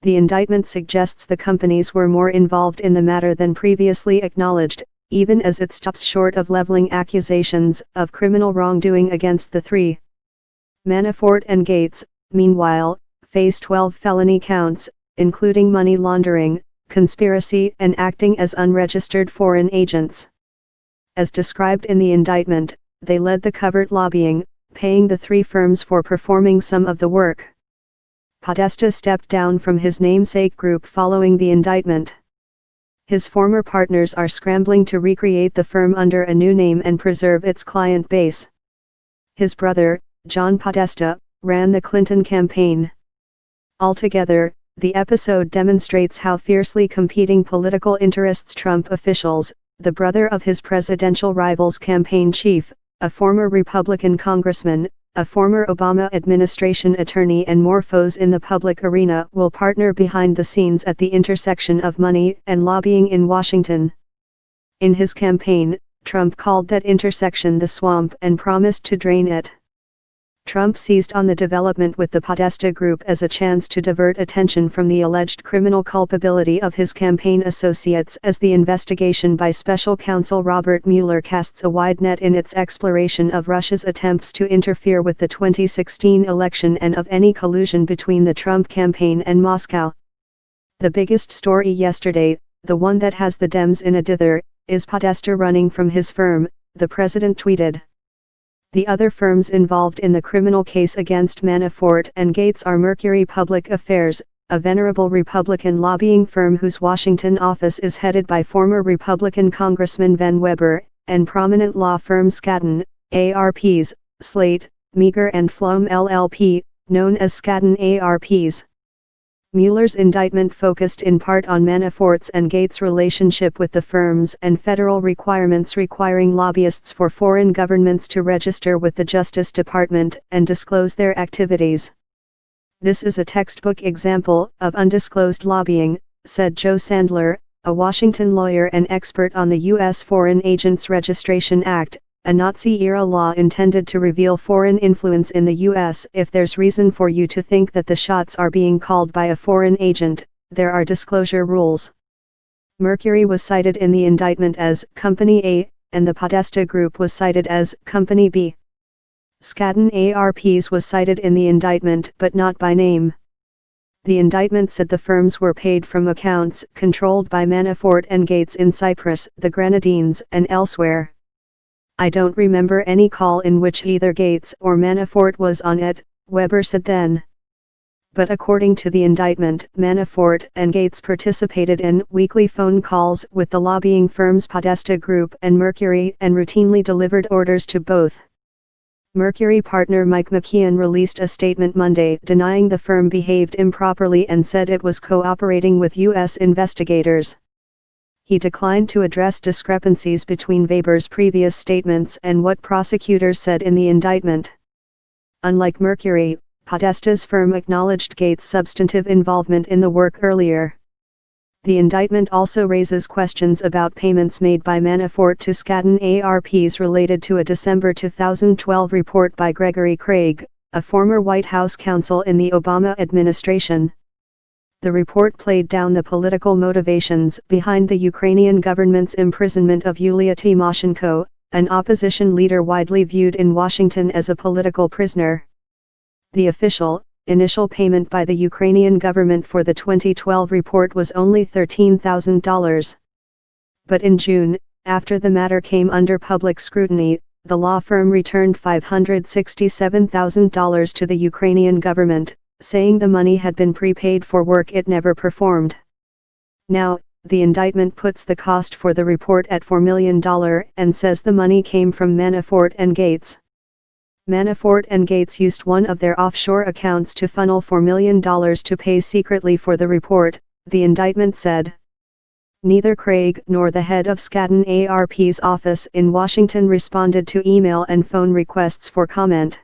The indictment suggests the companies were more involved in the matter than previously acknowledged, even as it stops short of leveling accusations of criminal wrongdoing against the three. Manafort and Gates, meanwhile, face 12 felony counts, including money laundering, conspiracy, and acting as unregistered foreign agents. As described in the indictment, they led the covert lobbying, paying the three firms for performing some of the work. Podesta stepped down from his namesake group following the indictment. His former partners are scrambling to recreate the firm under a new name and preserve its client base. His brother, John Podesta, ran the Clinton campaign. Altogether, the episode demonstrates how fiercely competing political interests Trump officials, the brother of his presidential rival's campaign chief, a former Republican congressman, a former Obama administration attorney, and more foes in the public arena will partner behind the scenes at the intersection of money and lobbying in Washington. In his campaign, Trump called that intersection the swamp and promised to drain it. Trump seized on the development with the Podesta Group as a chance to divert attention from the alleged criminal culpability of his campaign associates as the investigation by special counsel Robert Mueller casts a wide net in its exploration of Russia's attempts to interfere with the 2016 election and of any collusion between the Trump campaign and Moscow. The biggest story yesterday, the one that has the Dems in a dither, is Podesta running from his firm, the president tweeted. The other firms involved in the criminal case against Manafort and Gates are Mercury Public Affairs, a venerable Republican lobbying firm whose Washington office is headed by former Republican Congressman Van Weber, and prominent law firm Skadden, ARPs, Slate, Meagher and Flom LLP, known as Skadden ARPs. Mueller's indictment focused in part on Manafort's and Gates' relationship with the firms and federal requirements requiring lobbyists for foreign governments to register with the Justice Department and disclose their activities. This is a textbook example of undisclosed lobbying, said Joe Sandler, a Washington lawyer and expert on the U.S. Foreign Agents Registration Act, a Nazi-era law intended to reveal foreign influence in the U.S. If there's reason for you to think that the shots are being called by a foreign agent, there are disclosure rules. Mercury was cited in the indictment as Company A, and the Podesta Group was cited as Company B. Skadden ARPs was cited in the indictment but not by name. The indictment said the firms were paid from accounts controlled by Manafort and Gates in Cyprus, the Grenadines, and elsewhere. I don't remember any call in which either Gates or Manafort was on it, Weber said then. But according to the indictment, Manafort and Gates participated in weekly phone calls with the lobbying firms Podesta Group and Mercury and routinely delivered orders to both. Mercury partner Mike McKeon released a statement Monday denying the firm behaved improperly and said it was cooperating with U.S. investigators. He declined to address discrepancies between Weber's previous statements and what prosecutors said in the indictment. Unlike Mercury, Podesta's firm acknowledged Gates' substantive involvement in the work earlier. The indictment also raises questions about payments made by Manafort to Skadden ARPs related to a December 2012 report by Gregory Craig, a former White House counsel in the Obama administration. The report played down the political motivations behind the Ukrainian government's imprisonment of Yulia Tymoshenko, an opposition leader widely viewed in Washington as a political prisoner. The initial payment by the Ukrainian government for the 2012 report was only $13,000. But in June, after the matter came under public scrutiny, the law firm returned $567,000 to the Ukrainian government, saying the money had been prepaid for work it never performed. Now, the indictment puts the cost for the report at $4 million and says the money came from Manafort and Gates. Manafort and Gates used one of their offshore accounts to funnel $4 million to pay secretly for the report, the indictment said. Neither Craig nor the head of Skadden ARP's office in Washington responded to email and phone requests for comment.